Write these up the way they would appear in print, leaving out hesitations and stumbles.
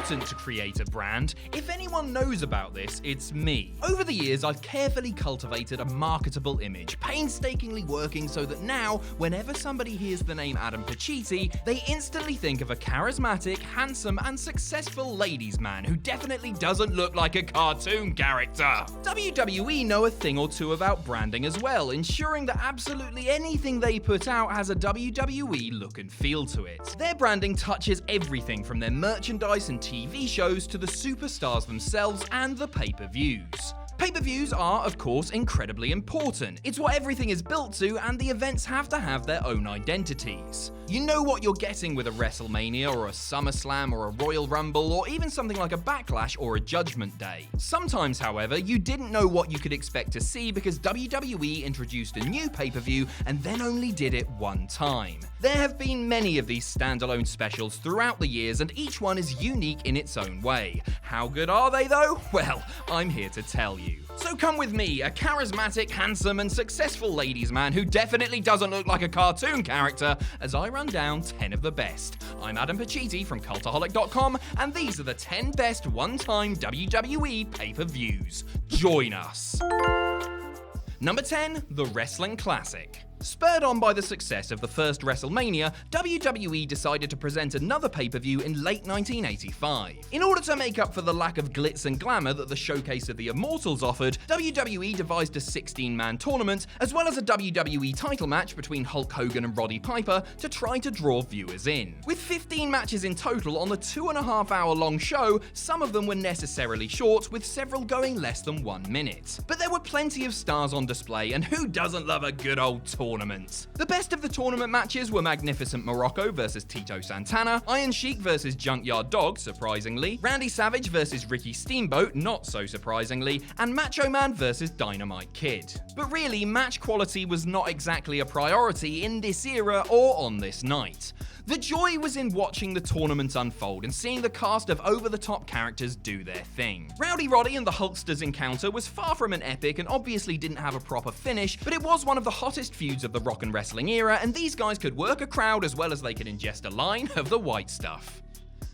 important to create a brand. If anyone knows about this, it's me. Over the years, I've carefully cultivated a marketable image, painstakingly working so that now, whenever somebody hears the name Adam Pacitti, they instantly think of a charismatic, handsome, and successful ladies' man who definitely doesn't look like a cartoon character. WWE know a thing or two about branding as well, ensuring that absolutely anything they put out has a WWE look and feel to it. Their branding touches everything from their merchandise and TV shows to the superstars themselves and the pay-per-views. Pay-per-views are, of course, incredibly important. It's what everything is built to, and the events have to have their own identities. You know what you're getting with a WrestleMania or a SummerSlam or a Royal Rumble or even something like a Backlash or a Judgment Day. Sometimes, however, you didn't know what you could expect to see because WWE introduced a new pay-per-view and then only did it one time. There have been many of these standalone specials throughout the years, and each one is unique in its own way. How good are they though? Well, I'm here to tell you. So come with me, a charismatic, handsome, and successful ladies' man who definitely doesn't look like a cartoon character, as I run down 10 of the best. I'm Adam Pacitti from Cultaholic.com, and these are the 10 best one-time WWE pay-per-views. Join us. Number 10, The Wrestling Classic. Spurred on by the success of the first WrestleMania, WWE decided to present another pay-per-view in late 1985. In order to make up for the lack of glitz and glamour that the Showcase of the Immortals offered, WWE devised a 16-man tournament, as well as a WWE title match between Hulk Hogan and Roddy Piper to try to draw viewers in. With 15 matches in total on the 2.5-hour-long show, some of them were necessarily short, with several going less than 1 minute. But there were plenty of stars on display, and who doesn't love a good old tournament? The best of the tournament matches were Magnificent Morocco versus Tito Santana, Iron Sheik versus Junkyard Dog, surprisingly, Randy Savage versus Ricky Steamboat, not so surprisingly, and Macho Man versus Dynamite Kid. But really, match quality was not exactly a priority in this era or on this night. The joy was in watching the tournament unfold and seeing the cast of over-the-top characters do their thing. Rowdy Roddy and the Hulkster's encounter was far from an epic and obviously didn't have a proper finish, but it was one of the hottest feuds of the rock and wrestling era, and these guys could work a crowd as well as they could ingest a line of the white stuff.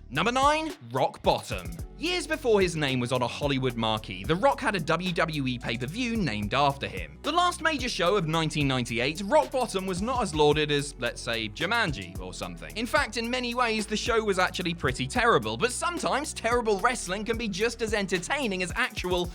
Number 9, Rock Bottom. Years before his name was on a Hollywood marquee, The Rock had a WWE pay-per-view named after him. The last major show of 1998, Rock Bottom was not as lauded as, let's say, Jumanji or something. In fact, in many ways, the show was actually pretty terrible, but sometimes terrible wrestling can be just as entertaining as actual,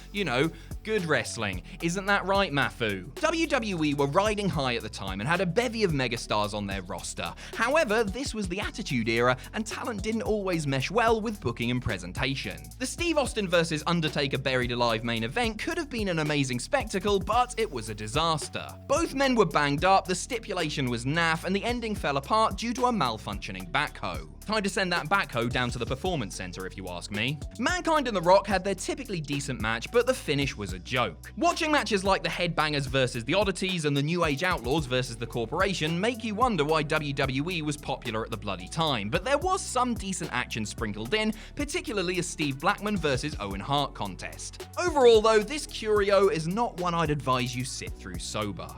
good wrestling. Isn't that right, Mafu? WWE were riding high at the time and had a bevy of megastars on their roster. However, this was the Attitude Era, and talent didn't always mesh well with booking and presentation. The Steve Austin vs. Undertaker Buried Alive main event could have been an amazing spectacle, but it was a disaster. Both men were banged up, the stipulation was naff, and the ending fell apart due to a malfunctioning backhoe. Time to send that backhoe down to the Performance Center, if you ask me. Mankind and The Rock had their typically decent match, but the finish was a joke. Watching matches like the Headbangers versus the Oddities and the New Age Outlaws versus the Corporation make you wonder why WWE was popular at the bloody time, but there was some decent action sprinkled in, particularly a Steve Blackman versus Owen Hart contest. Overall though, this curio is not one I'd advise you sit through sober.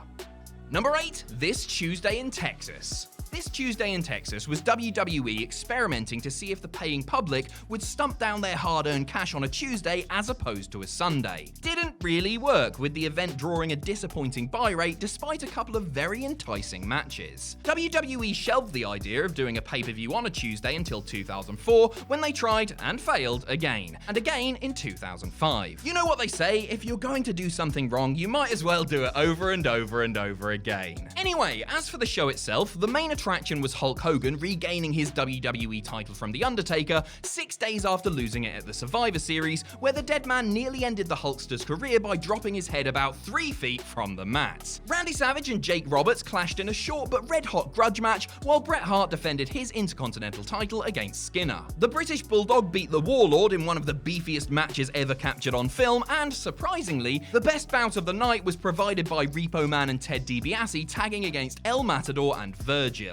Number 8, This Tuesday in Texas. This Tuesday in Texas was WWE experimenting to see if the paying public would stump down their hard-earned cash on a Tuesday as opposed to a Sunday. Didn't really work, with the event drawing a disappointing buy rate despite a couple of very enticing matches. WWE shelved the idea of doing a pay-per-view on a Tuesday until 2004, when they tried and failed again, and again in 2005. You know what they say, if you're going to do something wrong, you might as well do it over and over and over again. Anyway, as for the show itself, the main attraction was Hulk Hogan regaining his WWE title from The Undertaker 6 days after losing it at the Survivor Series, where the dead man nearly ended the Hulkster's career by dropping his head about 3 feet from the mat. Randy Savage and Jake Roberts clashed in a short but red-hot grudge match, while Bret Hart defended his Intercontinental title against Skinner. The British Bulldog beat the Warlord in one of the beefiest matches ever captured on film, and, surprisingly, the best bout of the night was provided by Repo Man and Ted DiBiase tagging against El Matador and Virgil.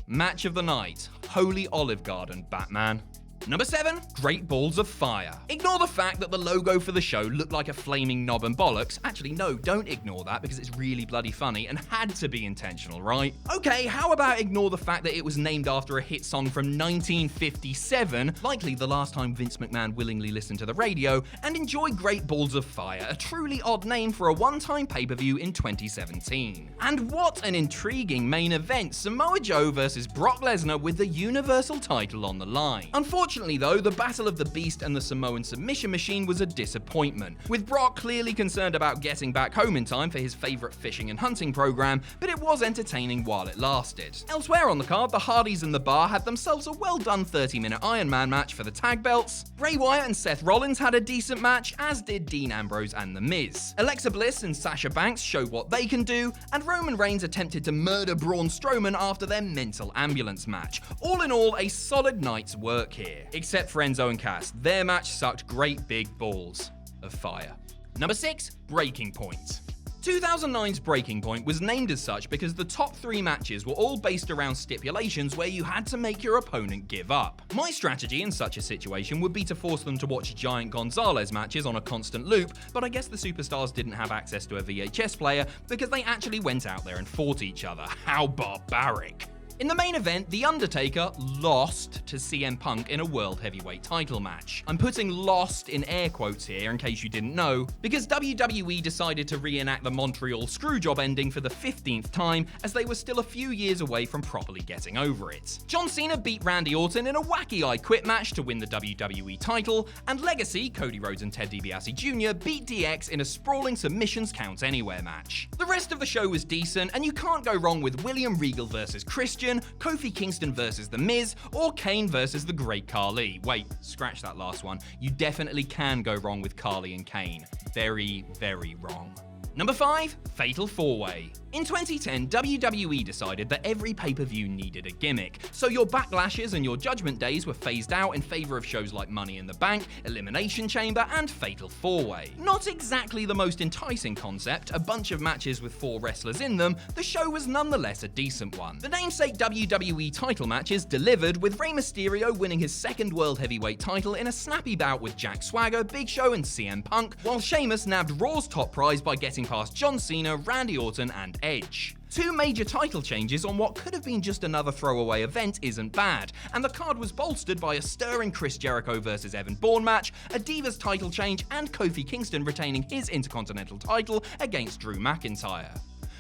Match of the night. Holy Olive Garden, Batman. Number 7. Great Balls of Fire. Ignore the fact that the logo for the show looked like a flaming knob and bollocks. Actually, no, don't ignore that because it's really bloody funny and had to be intentional, right? Okay, how about ignore the fact that it was named after a hit song from 1957, likely the last time Vince McMahon willingly listened to the radio, and enjoy Great Balls of Fire, a truly odd name for a one-time pay-per-view in 2017. And what an intriguing main event, Samoa Joe versus Brock Lesnar with the Universal title on the line. Unfortunately though, the Battle of the Beast and the Samoan Submission Machine was a disappointment, with Brock clearly concerned about getting back home in time for his favourite fishing and hunting program, but it was entertaining while it lasted. Elsewhere on the card, the Hardys and the Bar had themselves a well-done 30-minute Iron Man match for the tag belts. Bray Wyatt and Seth Rollins had a decent match, as did Dean Ambrose and The Miz. Alexa Bliss and Sasha Banks showed what they can do, and Roman Reigns attempted to murder Braun Strowman after their mental ambulance match. All in all, a solid night's work here. Except for Enzo and Cass, their match sucked great big balls of fire. Number 6. Breaking Point. 2009's Breaking Point was named as such because the top 3 matches were all based around stipulations where you had to make your opponent give up. My strategy in such a situation would be to force them to watch Giant Gonzalez matches on a constant loop, but I guess the superstars didn't have access to a VHS player because they actually went out there and fought each other. How barbaric. In the main event, The Undertaker lost to CM Punk in a World Heavyweight title match. I'm putting lost in air quotes here in case you didn't know, because WWE decided to reenact the Montreal Screwjob ending for the 15th time, as they were still a few years away from properly getting over it. John Cena beat Randy Orton in a wacky I Quit match to win the WWE title, and Legacy, Cody Rhodes and Ted DiBiase Jr. beat DX in a sprawling submissions count anywhere match. The rest of the show was decent, and you can't go wrong with William Regal versus Christian, Kofi Kingston versus The Miz, or Kane versus the Great Khali. Wait, scratch that last one. You definitely can go wrong with Khali and Kane. Very, very wrong. Number 5. Fatal 4-Way. In 2010, WWE decided that every pay-per-view needed a gimmick, so your Backlashes and your Judgment Days were phased out in favour of shows like Money in the Bank, Elimination Chamber, and Fatal 4-Way. Not exactly the most enticing concept, a bunch of matches with 4 wrestlers in them, the show was nonetheless a decent one. The namesake WWE title matches delivered, with Rey Mysterio winning his 2nd World Heavyweight title in a snappy bout with Jack Swagger, Big Show, and CM Punk, while Sheamus nabbed Raw's top prize by getting past John Cena, Randy Orton, and Edge. 2 major title changes on what could have been just another throwaway event isn't bad, and the card was bolstered by a stirring Chris Jericho versus Evan Bourne match, a Divas title change, and Kofi Kingston retaining his Intercontinental title against Drew McIntyre.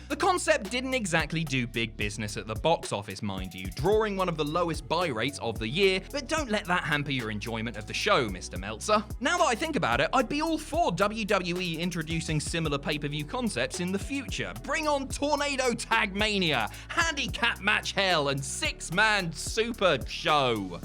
The concept didn't exactly do big business at the box office, mind you, drawing one of the lowest buy rates of the year, but don't let that hamper your enjoyment of the show, Mr. Meltzer. Now that I think about it, I'd be all for WWE introducing similar pay-per-view concepts in the future. Bring on Tornado Tag Mania, Handicap Match Hell, and 6-man Super Show.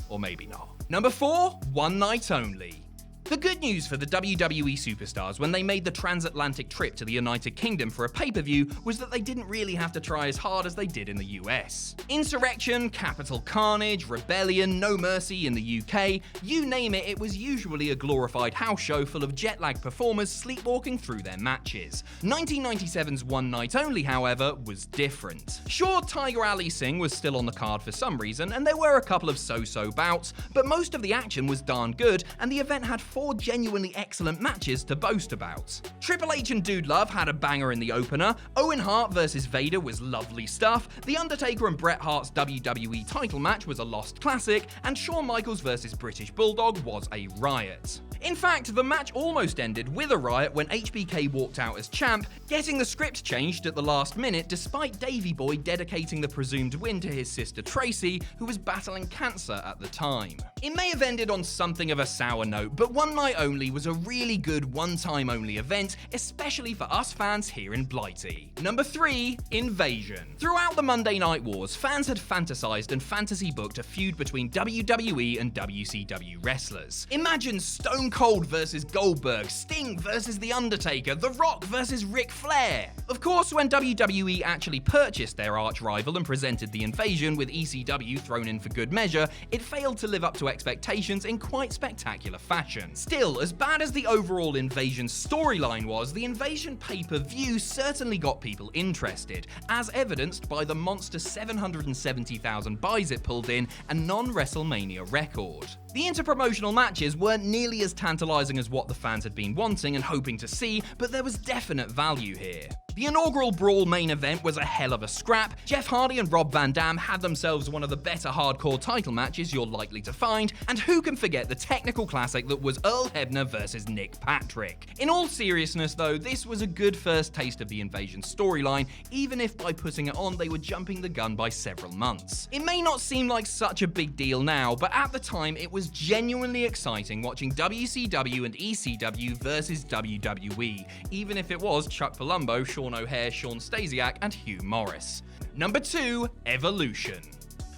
Or maybe not. Number 4, One Night Only. The good news for the WWE superstars when they made the transatlantic trip to the United Kingdom for a pay-per-view was that they didn't really have to try as hard as they did in the US. Insurrection, Capital Carnage, Rebellion, No Mercy in the UK, you name it, it was usually a glorified house show full of jet-lagged performers sleepwalking through their matches. 1997's One Night Only, however, was different. Sure, Tiger Ali Singh was still on the card for some reason, and there were a couple of so-so bouts, but most of the action was darn good, and the event had 4 genuinely excellent matches to boast about. Triple H and Dude Love had a banger in the opener, Owen Hart versus Vader was lovely stuff, The Undertaker and Bret Hart's WWE title match was a lost classic, and Shawn Michaels versus British Bulldog was a riot. In fact, the match almost ended with a riot when HBK walked out as champ, getting the script changed at the last minute despite Davey Boy dedicating the presumed win to his sister Tracy, who was battling cancer at the time. It may have ended on something of a sour note, but One Night Only was a really good one-time only event, especially for us fans here in Blighty. Number 3, Invasion. Throughout the Monday Night Wars, fans had fantasized and fantasy booked a feud between WWE and WCW wrestlers. Imagine Stone Cold versus Goldberg, Sting versus The Undertaker, The Rock versus Ric Flair. Of course, when WWE actually purchased their arch-rival and presented the invasion with ECW thrown in for good measure, it failed to live up to expectations in quite spectacular fashion. Still, as bad as the overall invasion storyline was, the invasion pay-per-view certainly got people interested, as evidenced by the monster 770,000 buys it pulled in, a non-WrestleMania record. The interpromotional matches weren't nearly as tantalizing as what the fans had been wanting and hoping to see, but there was definite value here. The inaugural Brawl main event was a hell of a scrap. Jeff Hardy and Rob Van Dam had themselves one of the better hardcore title matches you're likely to find, and who can forget the technical classic that was Earl Hebner versus Nick Patrick. In all seriousness though, this was a good first taste of the invasion storyline, even if by putting it on they were jumping the gun by several months. It may not seem like such a big deal now, but at the time it was genuinely exciting watching WCW and ECW versus WWE, even if it was Chuck Palumbo, Sean O'Haire, Sean Stasiak, and Hugh Morris. Number 2, Evolution.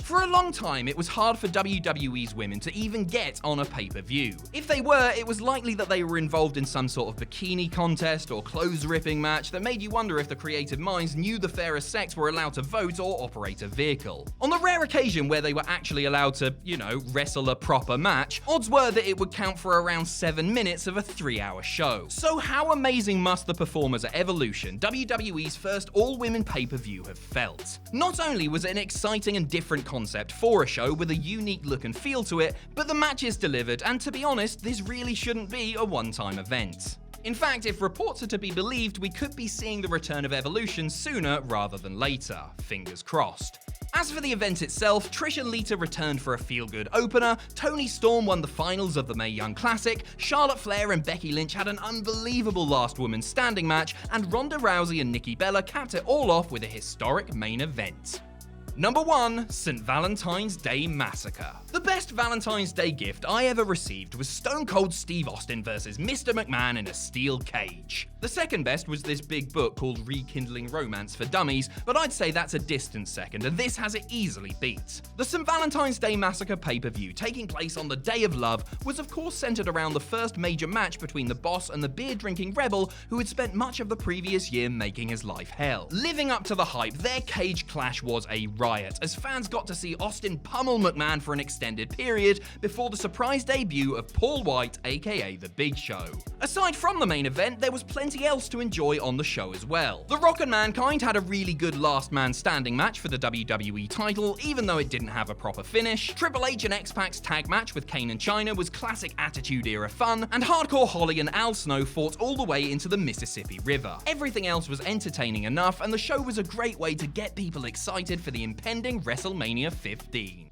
For a long time, it was hard for WWE's women to even get on a pay-per-view. If they were, it was likely that they were involved in some sort of bikini contest or clothes-ripping match that made you wonder if the creative minds knew the fairest sex were allowed to vote or operate a vehicle. On the rare occasion where they were actually allowed to, wrestle a proper match, odds were that it would count for around 7 minutes of a 3-hour show. So how amazing must the performers at Evolution, WWE's first all-women pay-per-view, have felt? Not only was it an exciting and different concept for a show with a unique look and feel to it, but the matches delivered, and to be honest, this really shouldn't be a one-time event. In fact, if reports are to be believed, we could be seeing the return of Evolution sooner rather than later. Fingers crossed. As for the event itself, Trish and Lita returned for a feel-good opener, Toni Storm won the finals of the Mae Young Classic, Charlotte Flair and Becky Lynch had an unbelievable last woman standing match, and Ronda Rousey and Nikki Bella capped it all off with a historic main event. Number 1, St. Valentine's Day Massacre. The best Valentine's Day gift I ever received was Stone Cold Steve Austin versus Mr. McMahon in a steel cage. The second best was this big book called Rekindling Romance for Dummies, but I'd say that's a distant second, and this has it easily beat. The St. Valentine's Day Massacre pay-per-view, taking place on the Day of Love, was of course centered around the first major match between the Boss and the beer-drinking rebel who had spent much of the previous year making his life hell. Living up to the hype, their cage clash was a riot, as fans got to see Austin pummel McMahon for an extended period before the surprise debut of Paul White, aka The Big Show. Aside from the main event, there was plenty else to enjoy on the show as well. The Rock and Mankind had a really good last man standing match for the WWE title, even though it didn't have a proper finish. Triple H and X-Pac's tag match with Kane and Chyna was classic Attitude Era fun, and Hardcore Holly and Al Snow fought all the way into the Mississippi River. Everything else was entertaining enough, and the show was a great way to get people excited for the impending WrestleMania 15.